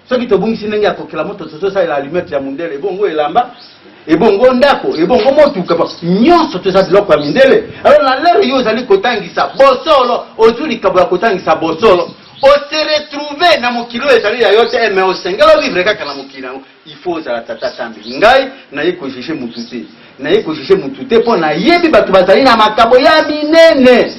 S4: soki tobungisi ndenge ya kokela moto tozosalela allumette ya mindele ebongo elamba ebongo ndako ebongo motuka nyonso toza biloko ya mindele. Alors na lero yo ozali kotangisa bosolo ozuli kabo ya kotangisa bosolo ose retrouver na mokilo ezali ya yote mais osengela vivre kaka na mokilo il faut za tata Tambi ngai na ye ko juger mutu te na ye ko juger mutu te po na yebi bato bazali na makabo ya minene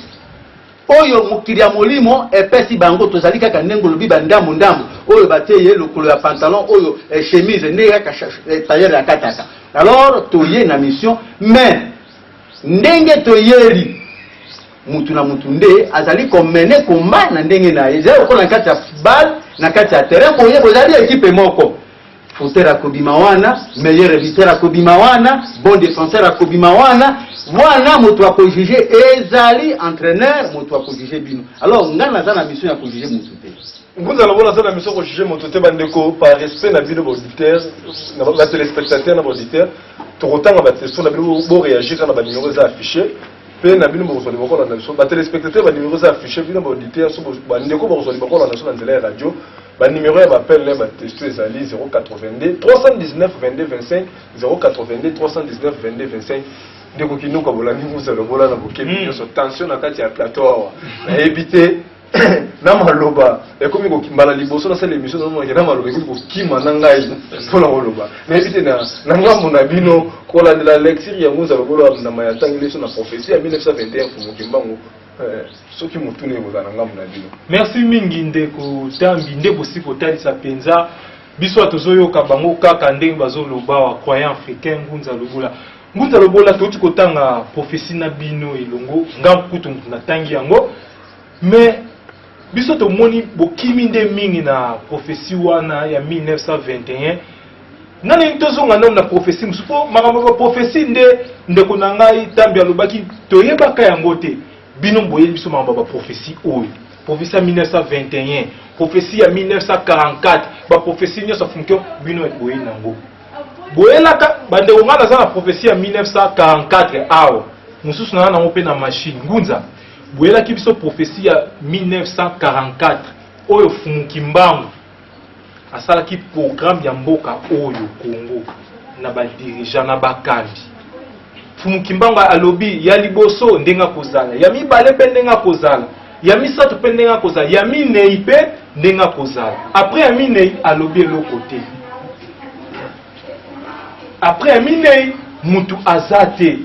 S4: oyo mokili ya molimo epesi bango tozali kaka ndenge lobi bandambo ndambo oyo bateye lokolo ya pantalon oyo chemise ndenge kaka tailleur ya kataka. Alors toye na mission mais ndenge toyeli mutu na mutu nde azali komene combat na ndenge na yezero ko na kati ya bal na kati ya terrain boye bozali équipe moko. Fauteur akobima wana, meilleur éditeur akobima wana, bon défenseur akobima wana, wana moto akojuger ezali entraîneur moto akojuger bino. Alors ngana za na mission ya kojuger moto te.
S3: Ngunza na za na mission ko juger moto te bandeko par respect na bino auditeur, na téléspectateur na auditeur, to rotanga ba question na bino bo réagir na ba numéro za affiché. Pe na bino bo so liboko na so ba téléspectateur ba numéro za affiché bino ba auditeur so ba ndeko bo so liboko na so na nzela radio. Le numéro est appel les testo ezali 082 319 22 25 082 319 22 25 ndeko kinuka bolandi musa lobola na bokebi so tension na kati ya plateau awa na éviter na maloba et comme ko kimbala liboso na sala émission na mona na maloba ko kima na ngai pona maloba na éviter na ngambo na bino ko la de la lecture ya musa lobola na mayatangi leso na prophétie ya 1921 fumo kimbango.
S5: Merci mingi ndeko tambi ndeko siko talisa penza biso atozoyo kabango kaka ndenge bazoloba wa croyant africain ngunza lobola toti kotanga prophétie na bino elongo ngam kutu na tangi yango mais biso to moni bokimi nde mingi na prophétie wana ya 1921 nani tozonga na prophétie musupo makambo prophétie nde ndeko na ngai tambi alobaki toyebaka yango te. Bino boye biso mamba prophétie oyo prophétie ya 1921 prophétie ya 1944 ba prophétie nyoso function bino boye nango boyelaka bande ngana za na prophétie ya 1944 awo mususu na nango pe na machine ngunza boyelaki biso prophétie ya 1944 oyo fumuki mbangu asalaki programme ya mboka oyo Congo na ba dirigeant na bakambi Fumukimbango alobi ya liboso ndenga kozala ya mibale pe ndenga kozala ya misato pe ndenga kozala ya minei pe ndenga kozala après ya minei alobi eloko te après ya minei mutu azate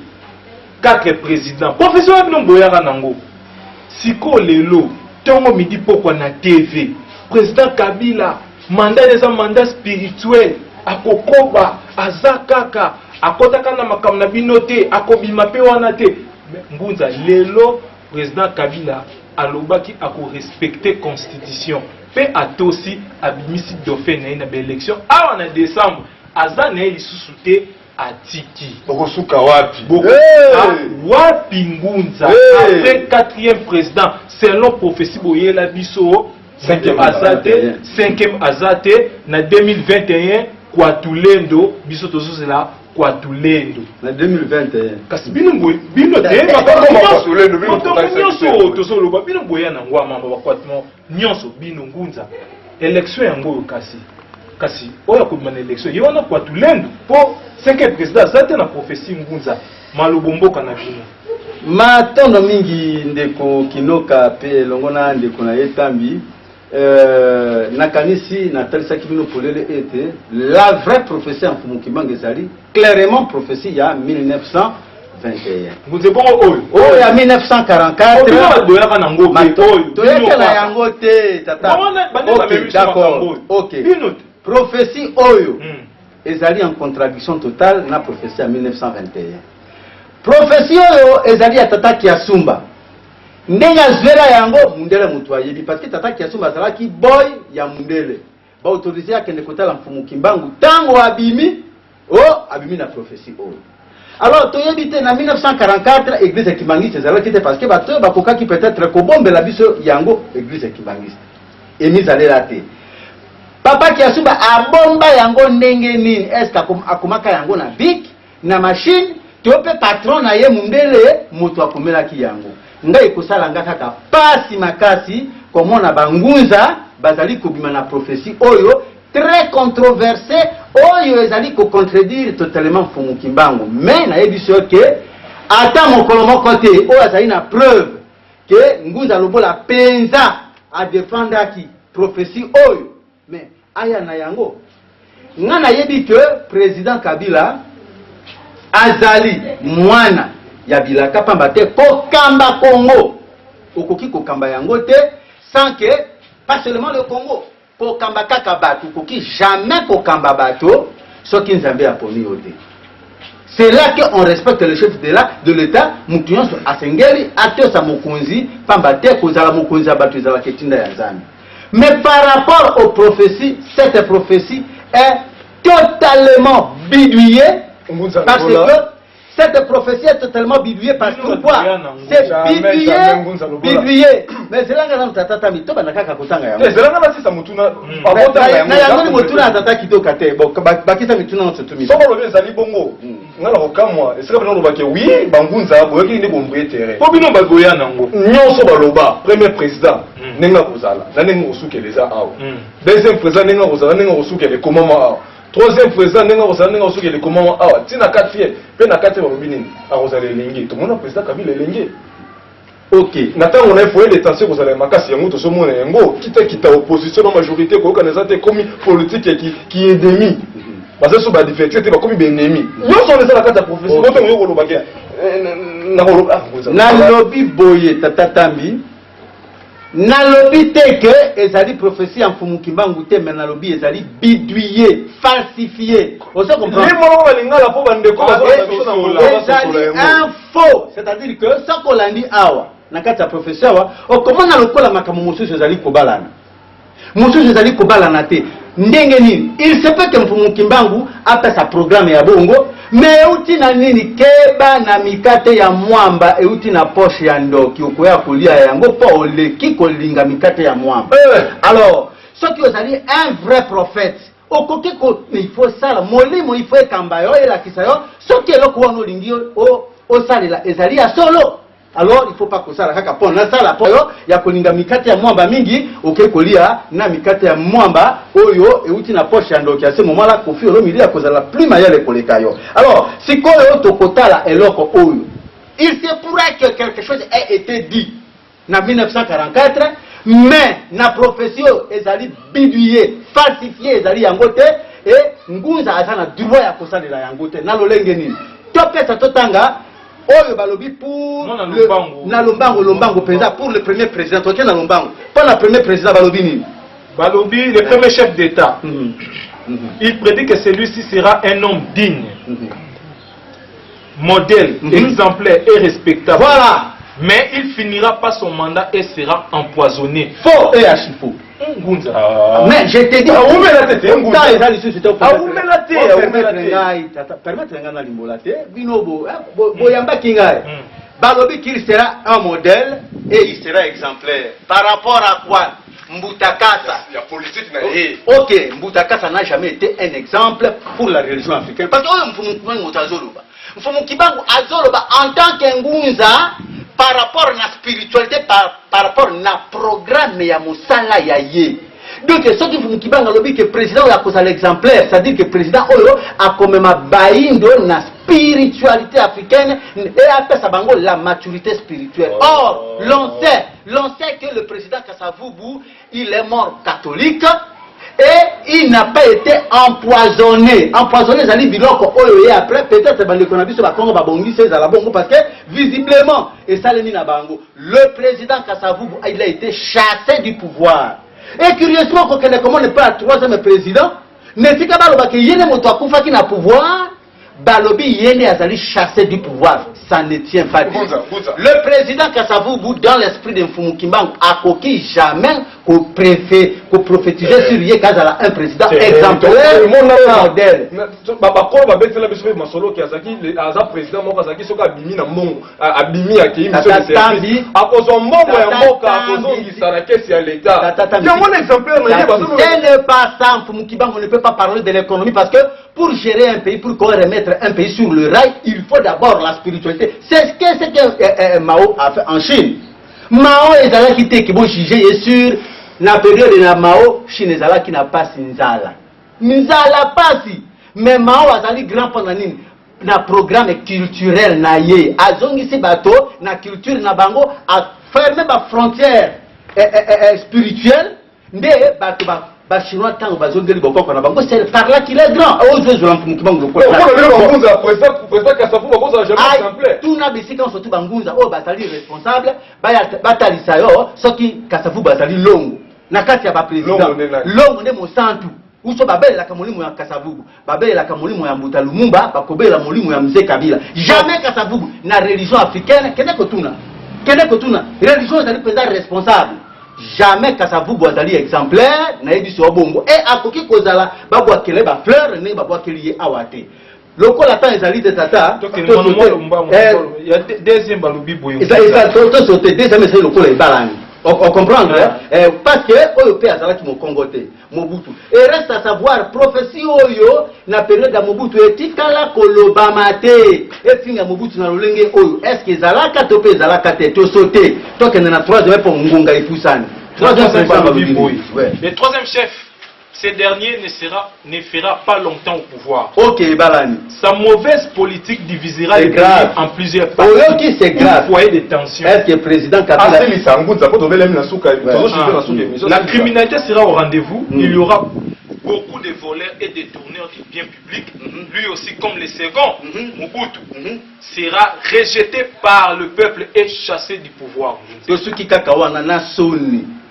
S5: 4 présidents professeur bino boyaka nango siko lelo tongo midi pokwa na TV président Kabila mandat des mandats spirituels akokoba azakaka akotaka na makambo na bino te akobima pe wana te ngunza lelo président Kabila alobaki ako respecter constitution pe atosi abimisi dauphin na élection awa na décembre azana lisusu te atiki
S3: bokosuka wapi
S5: wapi ngunza après 4e président selon prophétie boyela biso 5e azate 5e azate na 2021 kwa tulendo biso tozosela kwa tulendo
S4: na 2021
S5: kasi bino te nyonso tozoloba bino boya na ngwa mamba bakwatimo nyonso bino ngunza élection yango kasi oyo akobima na élection ye wana kwa tulendo po 5e président azate na prophétie ngunza malobo mboka na bino
S4: matondo mingi ndeko kinoka pe longona ndeko na yetambi nakanisi natalisaki bino polele ete la vraie prophétie en Fumukimbangu ezali clairement prophétie ya 1921
S5: ngunze bongo
S4: oyo ya 1944
S5: boyaka nango pe oyo
S4: toyekela yango te tata d'accord ok prophétie oyo ezali en contradiction totale na prophétie ya 1921 prophétie oyo ezali ya tata Kiasumba ndenga zwera yango mundele mutu ayebi parce que tata Kiasumba azalaki boy ya mundele ba autoriser akende kotala Fumukimbangu tango abimi na prophétie oyo. Alors toyebi te na 1944 église Kimbangiste ezalaki te parce que bato bakokaki peut-être kobombela biso yango église Kimbangiste emise alela te papa Kiasumba abomba yango ndenge nini est-ce akomaka yango na bic na machine tope patron na ye mundele mutu akomelaki yango ngai kosala ngaka pasi makasi komona bangunza bazali kobima na prophétie oyo très controversé oyo ezali ko contredire totalement Fumukimbangu mais na yebiso ke ata mokolo moko te oyo azali na preuve que ngunza lobola penza a défendaki prophétie oyo mais aya na yango ngana yebi que président Kabila azali mwana ya bilaka pamba te kokamba Congo okoki kokamba yango te sans que pas seulement le Congo kokamba kaka bato okoki jamais kokamba bato soki nzambe aponi yo te. C'est là qu'on respecte le chef de l'État, Moutounion Asengeli, Atiosa Mokonzi, Pambate, Kozala Mokonzi, Abatuzala Ketinda Yazami. Mais par rapport aux prophéties, cette prophétie est totalement bidouillée, parce que cette prophétie est totalement bidouillée parce que quoi? C'est bidouillé. Mais c'est là que nous avons dit, c'est là que
S3: troisième président nenga kozala nenga osoki comment awa tina 4 fier pe na 4 babini akozala elengi to mona président Kabila elengi.
S4: OK,
S3: natango na foyer de tension kozala makasi yango to somona yango kita opposition na majorité ko kana zate comme politique qui est demi parce que so ba différence te ba comme ennemi nyonso on ezala kata professeur ko to ngoko lo bakya na ko
S4: na lobby boye tatatambi na lobby te que ezali prophétie en Fumukimbangu te mais na lobby ezali bidouillé falsifié on se comprend
S3: les mots balinga la po bande ko
S4: ezali un faux c'est-à-dire que ça ko landi awa na kati ya professeur wa o comment na lokola makambo mosusu ezali kobalana mosusu ezali kobalana te ndenge nini il se peut que Fumukimbangu apesa sa programme ya bongo mais euti na nini keba na mikate ya mwamba euti na poche ya ndoki okoya kolia yango po oleki kolinga mikate ya mwamba. Alors ce qui ozali un vrai prophète okoki ko il faut ça molimo il faut ekamba yo elakisa yo ce qui eloko wana olingi o salela ezali ya solo. Alors il faut pas que ça la kaka pona ça la poyo ya kolinga mikate ya mwamba mingi oke kolia na mikate ya mwamba oyo euti na poche ya ndoki à ce moment là kofi olo milia kozala plus mayele koleka yo. Alors si koyo tokotala eloko oyo il se pourrait que quelque chose ait été dit en 1944 mais na prophétie ezali bidouillé falsifié ezali yango te et ngunza azana droit ya kosalela yango te na lolenge nini topesa totanga oyo balobi pour na lombango penza pour le premier président toke na lombango pour le premier président balobi nini
S5: balobi le premier chef d'État il prédit que celui-ci sera un homme digne modèle exemplaire et respectable.
S4: Voilà.
S5: Mais il finira pas son mandat et sera empoisonné.
S4: Faux et archi-faux. Mais je te dis, Balobi qu'il sera un modèle et il sera exemplaire. Par rapport à quoi? Mbutakasa. Ok, Mbutakasa n'a jamais été un exemple pour la religion africaine. Parce que Mfumukibangu Azoloba en tant qu'Ngunza, par rapport à la spiritualité, par rapport à la programme ya Moussala Yaye. Donc, ce qui vous dit que le président a l'exemplaire, c'est-à-dire que le président a quand même baillé la spiritualité africaine et après ça la maturité spirituelle. Or, l'on sait que le président Kasavubu, il est mort catholique et il n'a pas été empoisonné. Empoisonné, ça dit biloko et après peut-être parce que visiblement et ça le président Kasavubu, il a été chassé du pouvoir. Et curieusement, comment n'est pas le troisième président, n'est-ce pas que Yéné Motoakoufa qui n'a pouvoir, Balobi Yéné Azali chassé du pouvoir. Ça ne tient pas. Le président Kasavubu, dans l'esprit de Mfumukimbangu, a coquille jamais qu'au préfet, qu'au prophétiser sur Yé Kazala, un président exemplaire, modèle. Ce n'est pas ça, Mfumukimbangu, on ne peut pas parler de l'économie parce que pour gérer un pays, pour remettre un pays sur le rail, il faut d'abord la spiritualité. C'est ce que Mao a fait en Chine. Mao est allé quitter qui bon jugé sur la période de Mao, Chine est allé qui n'a pas Nzala. Nzala pas si. Mais Mao a allé grand pendant na programme culturel na ye. Azongi si bateau na culture na bango a fermé ma frontière spirituelle. Mais ba chinois tant bazongeli bokoko na bango c'est par là qu'il est grand ozo lamfumu bango
S3: on a bangunza président Kasavu bakoza jamais exemplaire
S4: tout na bisika surtout bangunza o batali responsable batalisa yo soki Kasavu batali longo na kati ya ba président longo ne mosantu uso babelelaka molimo ya Kasavubu babelelaka molimo ya Mbuta Lumumba bakobela molimo ya Mzee Kabila jamais Kasavubu na religion africaine kene kotuna religion ezali président responsable jamais Kasavubu azali exemplaire na yebiso obongo et akoki kozala babwakele ba fleur ne babwakeli ye awate lokola temps ezali de tata
S5: il y a deuxième balobi boyo
S4: ça to sauter deuxième c'est lokola ebalani on comprendre parce que oyo pe azalaki mo Congote Mobutu et reste à savoir prophétie oyo na période ya Mobutu etikala koloba mate et finga Mobutu na lolenge oyo est-ce que ezalaka to pe ezalaka te to sauter to kende na troisième pour ngunga ipusani
S5: le troisième chef ce dernier ne fera pas longtemps au pouvoir.
S4: Ok, Balani.
S5: Sa mauvaise politique divisera
S4: le pays
S5: en plusieurs parties.
S4: Aujourd'hui, c'est grave.
S5: Foyer de tension.
S4: Est-ce que le président Kabila...
S5: La criminalité sera au rendez-vous. Il y aura beaucoup de voleurs et de tourneurs du bien public. Lui aussi, comme les seconds, Mobutu, sera rejeté par le peuple et chassé du pouvoir.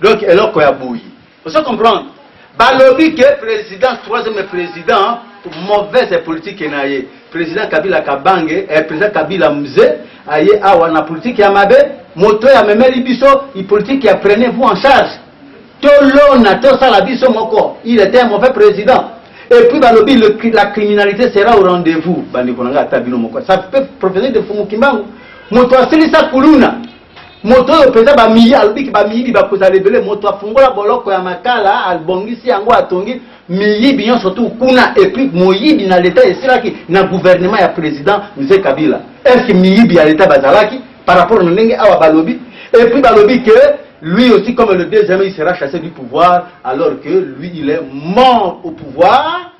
S4: Donc, elle a vous comprendre. Balobi que président, troisième président, mauvaise politique naie. Président Kabila Kabange, président Kabila Mze, aye awa na politique ya mabe, moto ya memeli biso, il politique ya prenez-vous en charge. Tolona, to sala biso moko, il était un mauvais président. Et puis balobi la criminalité sera au rendez-vous. Bandi konanga tabino moko. Ça peut profiter de Fumu Kimbangu. Moto asilisa kuluna. Moto yo pesa ba miyi alobiki ba miyi ba koza lebele moto afungola boloko ya makala albongisi yango atongi miyi binyo surtout kuna et puis moyibi na l'état esilaki na gouvernement ya président Mzee Kabila est-ce que miyi ya l'état bazalaki par rapport na ndenge awa balobi et puis balobi que lui aussi comme le deuxième il sera chassé du pouvoir alors que lui il est mort au pouvoir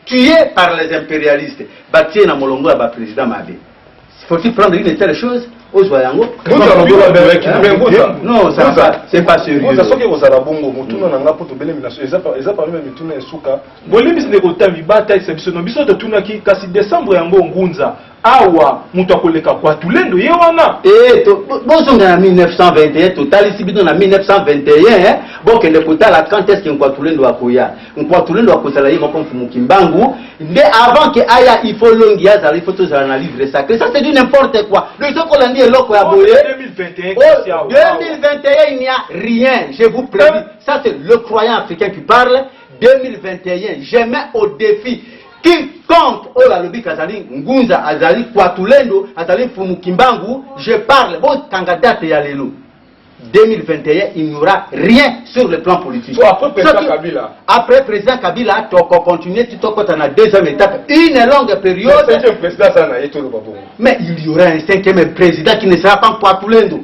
S4: tué par les impérialistes batie na molongo ya ba président Mabe. Faut-il prendre une telle chose? Non, ça c'est pas sérieux.
S5: Awa mutu akoleka kwa tulendo ye wana
S4: bozonga na 1921 total ici bidon na 1921 bokende kotala quand est-ce que kwa tulendo akoya kwa tulendo akozala ye moko Fumu Kimbangu dès avant que aya il faut longi azala il faut tous dans livre sacré ça c'est du n'importe quoi le soko landi eloko ya boye 2021 il n'y a rien je vous prédis ça c'est le croyant africain qui parle 2021 je mets au défi quiconque ola lobi kazali ngunza azali kwa tulendo azali Fumu Kimbangu je parle bon candidat ya lelo 2021 il n'y aura rien sur le plan politique.
S3: So, après président Kabila
S4: toko continuer toko na deuxième étape une longue période mais il y aura un cinquième président qui ne sera pas kwa tulendo.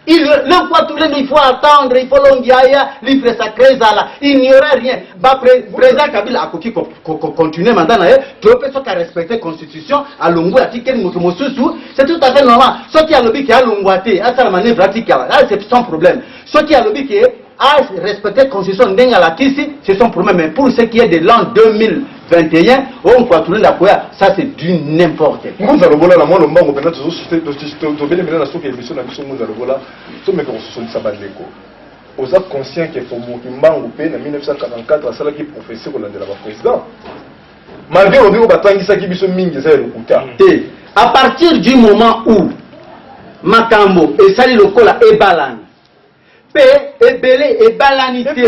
S4: Le Kwatulendo, il faut attendre, il faut l'ongiaya, livre sacré, il n'y aura rien. Président Kabila a continué maintenant, tu peux respecter la constitution, à l'ongo, à ticket, c'est tout à fait normal. Ce qui a le bic, à l'ongoité, à sa manœuvre, c'est sans problème. Ce qui a le bic, à respecter la constitution, c'est son problème. Mais pour ce qui est de l'an 2021, on peut tourner la poire, ça c'est du n'importe quoi.
S3: Nous allons voir la moindre manque de notre société, de bien la soupe et l'émission de la mission, nous allons voir, tout le monde se dit aux êtes conscients qu'il faut manque en 1944 à celle qui professait qu'on a de la président. Malgré le bureau battant qui s'acquitte sur Mingi, c'est le Kouta.
S4: À partir du moment où Makambo et Sali Lokola et Balan, Ebele et balanité.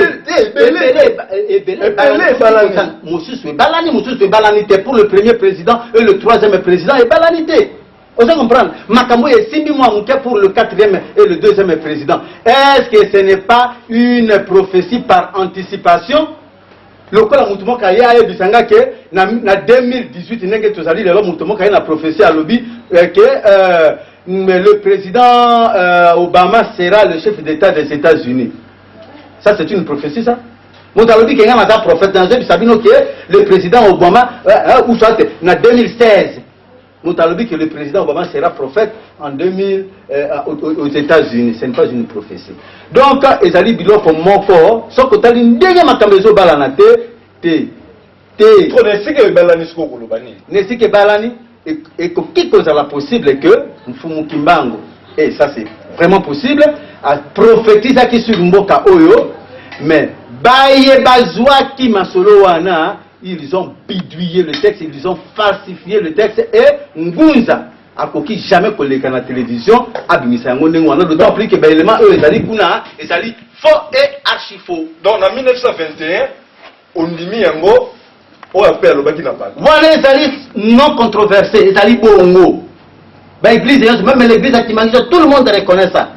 S4: Balanité pour le premier président et le troisième président et balanité. Vous comprenez? Makambo est 6 mois pour le quatrième et le deuxième président. Est-ce que ce n'est pas une prophétie par anticipation? Le cas de Moutomo Kaya et Bisanga que na 2018 nenge tozali le Moutomo Kaya na prophétie à lobby que le président Obama sera le chef d'État des États-Unis. Ça c'est une prophétie ça. Mon dit qu'il y a un prophète dans le Sabino que le président Obama ou soit en 2016. Moutalobi que le président Obama sera prophète en 2000 aux États-Unis. Ce n'est pas une prophétie. Donc, ezali biloko moko, soko tali ndenge makambezo balana te.
S3: Trop nesike balani siko kolobani.
S4: Nesike balani et qui cause la possible que Mfumu Kimbango, et ça c'est vraiment possible, à prophétiser qui sur Mboka Oyo, mais Baye Bazwa qui masolo wana, ils ont bidouillé le texte, ils ont falsifié le texte et Ngunza a coquille jamais collé à la télévision, abimisa wana, d'autant plus que l'élément eux ezali kuna, ezali faux et archi faux.
S3: Donc en 1921, on dit yango on appelle le baki na bal.
S4: Voilà ezali non controversé, ezali bongo. Bah église, même l'église à Kimangisa, tout le monde reconnaît ça.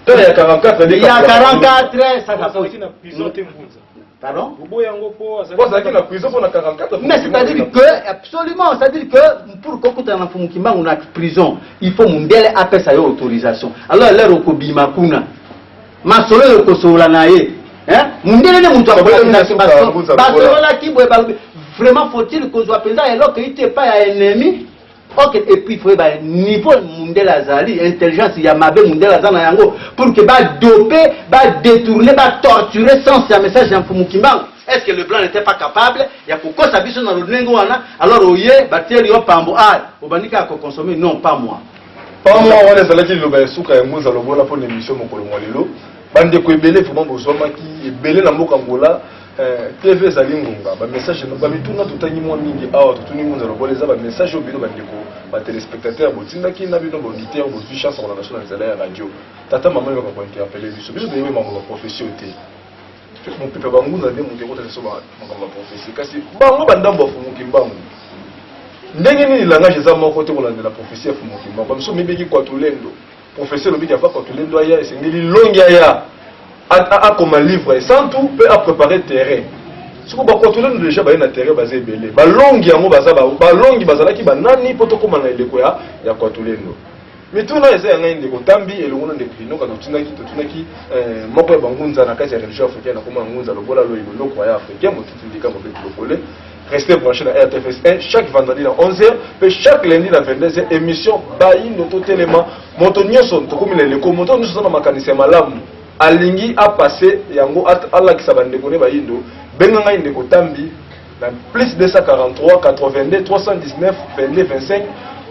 S3: Il y a 44,
S4: il y a 44, ça n'a pas. Pardon? Mais c'est-à-dire que, absolument, c'est-à-dire que pour qu'on ait un Fumukimba, on a prison, il faut mon délai après sa autorisation. Alors, là, on a Bimakuna. Ma solo est au Kosolanae. Mon délai est mon vraiment faut-il qu'on soit présent alors qu'il n'était pas un ennemi? Ok, et puis il faut un niveau mondial azali, intelligence, il y a ma belle mondial azali yango pour que va doper, va détourner, va torturer sans un message en Fumukimbangu. Est-ce que le blanc n'était pas capable? Il y a pourquoi ça bise dans le nengo wana. Alors oye, bâtir yo pambo ah, obanika a consommer non pas moi.
S3: Pas moi on est allé le baisuka ya muza lobola pour l'émission mokolo mwalelo. Bande ko ebele faut mambo zoma ki ebele na mboka ngola. TV ezali ngonga ba message na ba mituna totangi mwa mingi awa totuni ngonza lobola eza ba message obino bandeko ba téléspectateurs botindaki na bino auditeur bozwi chance na national ya radio tata mama yo ko interpeller biso biso dewe mambo profession te mon peuple bangunza nde munde ko tseso ba mambo profession kasi bango bandambo fumuki mbangu ndenge nini langage eza moko te kolandela profession fumuki mbangu biso mibeki kwa tulendo professeur lobiki afa kwa tulendo aya esengeli longi aya a comme un livre sans tout peut à préparer terrain. Ce qu'on va contrôler nous déjà bah un terrain basé belé. Bah longue yango baza bah longue bazala ki banani poto comme na ile quoi ya contrôler nous. Mais tout na eza yanga ndeko tambi et le ngona ndeko bino kana tunaki moko ya bangunza na kati ya religion africaine na comme ngunza lobola lo ilo croyant africain motutu ndika mo beto lokole. Restez branchés à RTFS 1 chaque vendredi à 11h et chaque lundi à 22h émission bayi noto téléma moto nyoso to comme le moto nyoso na makanisa malamu. Alingi a passé yango ala ki sabande kone ba yindo benga ndeko tambi na plus 243 82 319 22 25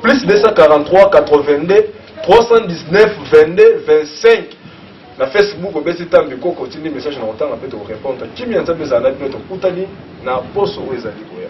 S3: plus 243 82 319 22 25 na Facebook obesi tambi ko continue message na otanga pe to répondre kimi yanza bezana notre kutani na poso ezali koya.